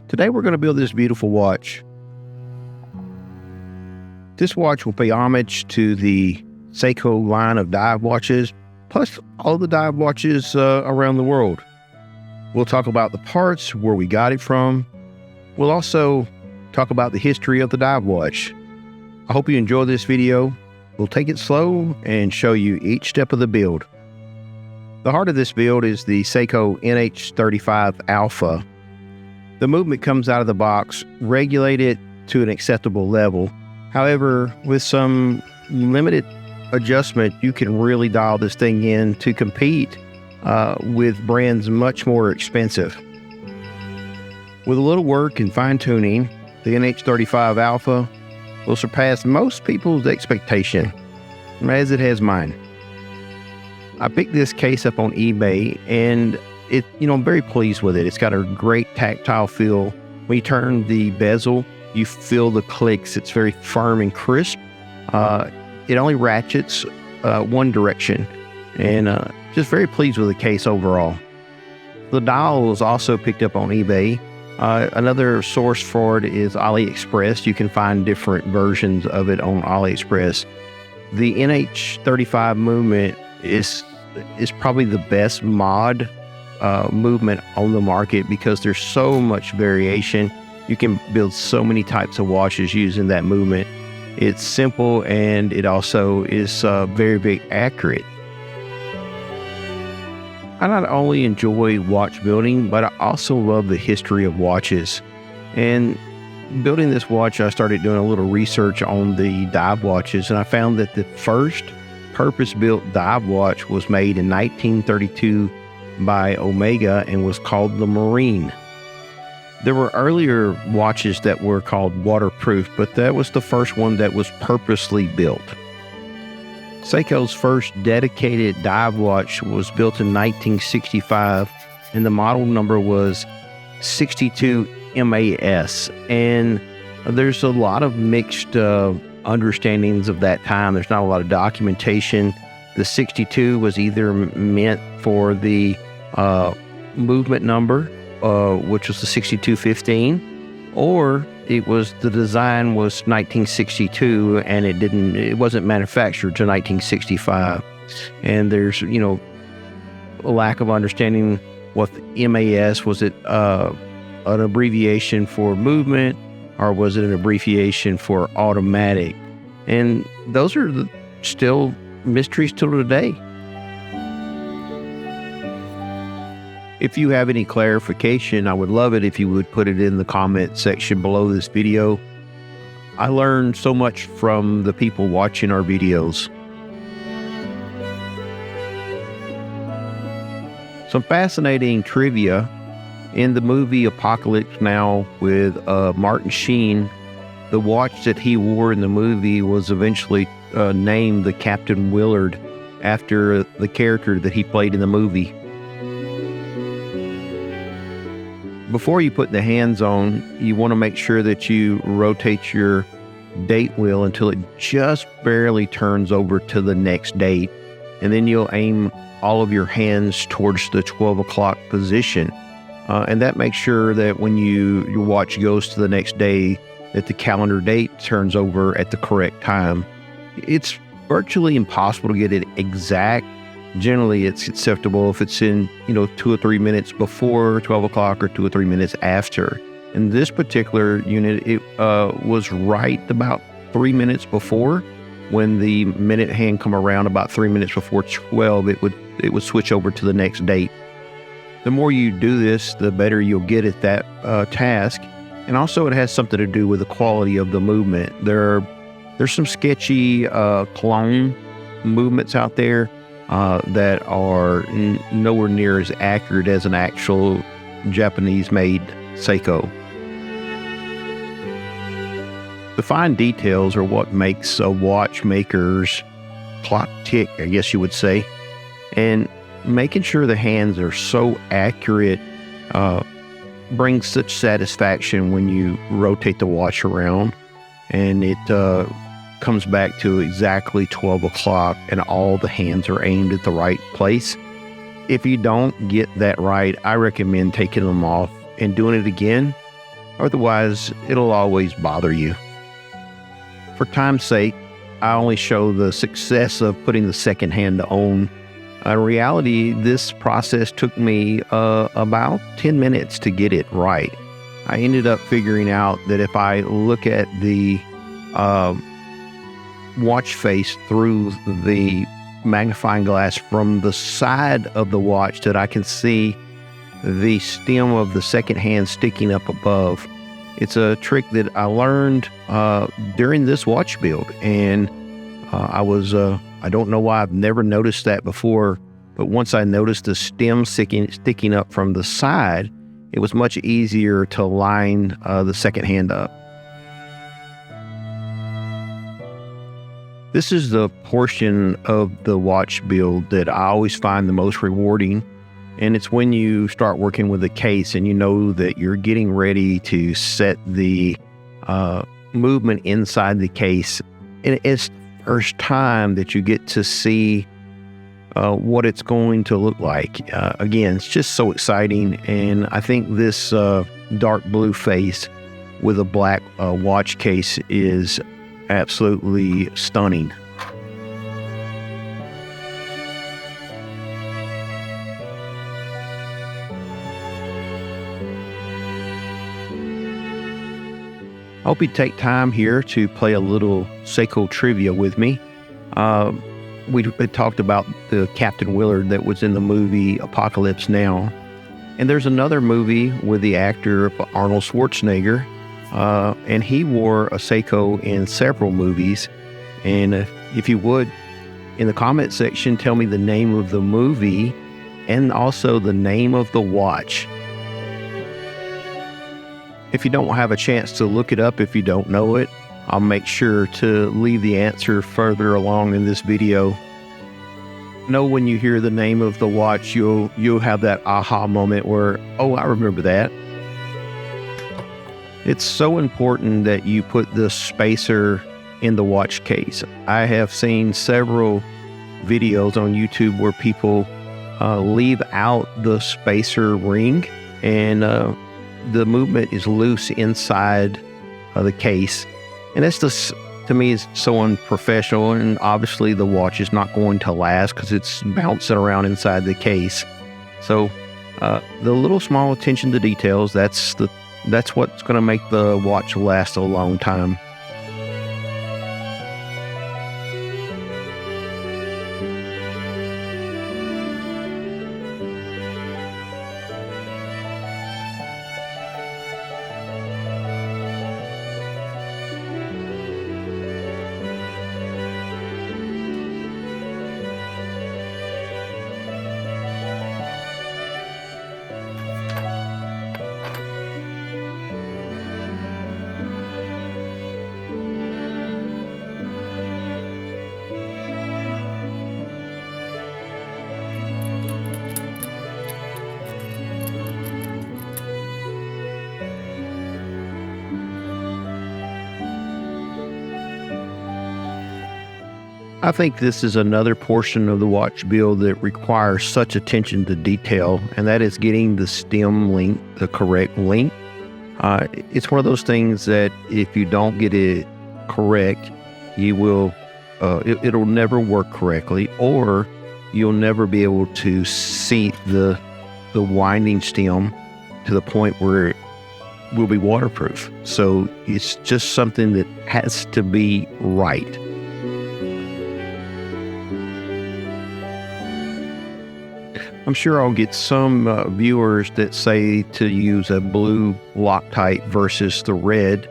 Today we're going to build this beautiful watch. This watch will pay homage to the Seiko line of dive watches, plus all the dive watches around the world. We'll talk about the parts, where we got it from. We'll also talk about the history of the dive watch. I hope you enjoy this video. We'll take it slow and show you each step of the build. The heart of this build is the Seiko NH35 Alpha. The movement comes out of the box regulated to an acceptable level. However, with some limited adjustment, you can really dial this thing in to compete with brands much more expensive. With a little work and fine-tuning, the NH35 Alpha will surpass most people's expectation, as it has mine. I picked this case up on eBay, and I'm very pleased with it. It's got a great tactile feel. When you turn the bezel, you feel the clicks. It's very firm and crisp. It only ratchets one direction, and just very pleased with the case overall. The dial was also picked up on eBay. Another source for it is AliExpress. You can find different versions of it on AliExpress. The NH35 movement is probably the best mod movement on the market because there's so much variation. You can build so many types of watches using that movement. It's simple, and it also is very, very accurate. I not only enjoy watch building, but I also love the history of watches. And building this watch, I started doing a little research on the dive watches, and I found that the first purpose-built dive watch was made in 1932 by Omega and was called the Marine. There were earlier watches that were called waterproof, but that was the first one that was purposely built. Seiko's first dedicated dive watch was built in 1965, and the model number was 62 MAS. And there's a lot of mixed understandings of that time. There's not a lot of documentation. The 62 was either meant for the movement number, which was the 6215, or the design was 1962 and it wasn't manufactured till 1965. And there's a lack of understanding what the MAS was. It an abbreviation for movement, or was it an abbreviation for automatic? And those are still mysteries till today. If you have any clarification, I would love it if you would put it in the comment section below this video. I learned so much from the people watching our videos. Some fascinating trivia. In the movie Apocalypse Now with Martin Sheen, the watch that he wore in the movie was eventually named the Captain Willard after the character that he played in the movie. Before you put the hands on, you want to make sure that you rotate your date wheel until it just barely turns over to the next date. And then you'll aim all of your hands towards the 12 o'clock position. And that makes sure that when your watch goes to the next day, that the calendar date turns over at the correct time. It's virtually impossible to get it exact. Generally, it's acceptable if it's in 2 or 3 minutes before 12 o'clock or 2 or 3 minutes after. In this particular unit, it was right about 3 minutes before. When the minute hand come around about 3 minutes before 12, it would switch over to the next date. The more you do this, the better you'll get at that task. And also, it has something to do with the quality of the movement. There's some sketchy clone movements out there that are nowhere near as accurate as an actual Japanese-made Seiko. The fine details are what makes a watchmaker's clock tick, I guess you would say. And making sure the hands are so accurate brings such satisfaction when you rotate the watch around and it comes back to exactly 12 o'clock and all the hands are aimed at the right place. If you don't get that right, I recommend taking them off and doing it again Otherwise, it'll always bother you. For time's sake, I only show the success of putting the second hand on. In reality, this process took me about 10 minutes to get it right. I ended up figuring out that if I look at the watch face through the magnifying glass from the side of the watch, that I can see the stem of the second hand sticking up above. It's a trick that I learned during this watch build, and I don't know why I've never noticed that before, but once I noticed the stem sticking up from the side, it was much easier to line the second hand up. This is the portion of the watch build that I always find the most rewarding. And it's when you start working with the case and you know that you're getting ready to set the movement inside the case. And it's the first time that you get to see what it's going to look like. Again, it's just so exciting. And I think this dark blue face with a black watch case is absolutely stunning. I hope you take time here to play a little Seiko trivia with me. We talked about the Captain Willard that was in the movie Apocalypse Now. And there's another movie with the actor Arnold Schwarzenegger, and he wore a Seiko in several movies. And if you would, in the comment section, tell me the name of the movie and also the name of the watch. If you don't have a chance to look it up, if you don't know it, I'll make sure to leave the answer further along in this video. Know when you hear the name of the watch, you'll have that aha moment where, oh, I remember that. It's so important that you put the spacer in the watch case. I have seen several videos on YouTube where people leave out the spacer ring, and the movement is loose inside the case. And that's just, to me, is so unprofessional. And obviously the watch is not going to last because it's bouncing around inside the case. So the little small attention to details, that's what's going to make the watch last a long time. I think this is another portion of the watch build that requires such attention to detail, and that is getting the stem length the correct length. It's one of those things that if you don't get it correct, you will it'll never work correctly, or you'll never be able to seat the winding stem to the point where it will be waterproof. So it's just something that has to be right. I'm sure I'll get some viewers that say to use a blue Loctite versus the red.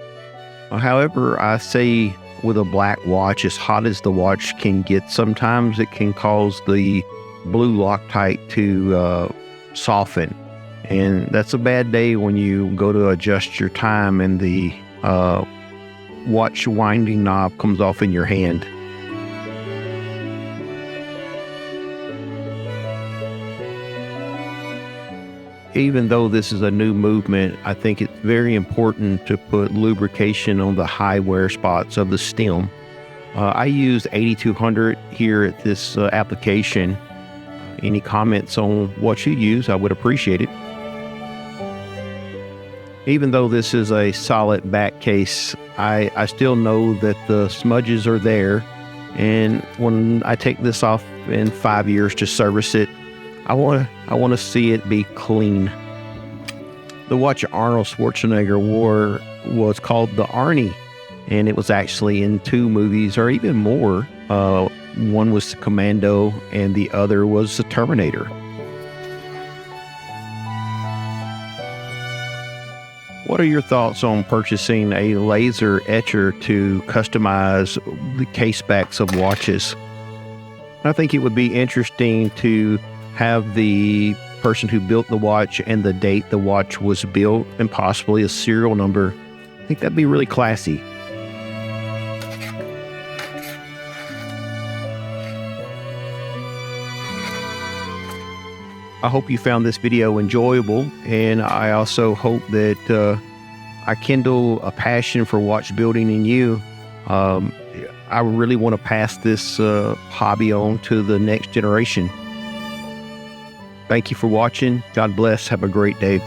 However, I say with a black watch, as hot as the watch can get, sometimes it can cause the blue Loctite to soften. And that's a bad day when you go to adjust your time and the watch winding knob comes off in your hand. Even though this is a new movement, I think it's very important to put lubrication on the high wear spots of the stem. I use 8200 here at this application. Any comments on what you use, I would appreciate it. Even though this is a solid back case, I still know that the smudges are there. And when I take this off in 5 years to service it, I want to see it be clean. The watch Arnold Schwarzenegger wore was called the Arnie, and it was actually in 2 movies or even more. One was Commando and the other was the Terminator. What are your thoughts on purchasing a laser etcher to customize the case backs of watches? I think it would be interesting to have the person who built the watch and the date the watch was built and possibly a serial number. I think that'd be really classy. I hope you found this video enjoyable, and I also hope that I kindle a passion for watch building in you. I really want to pass this hobby on to the next generation. Thank you for watching. God bless. Have a great day.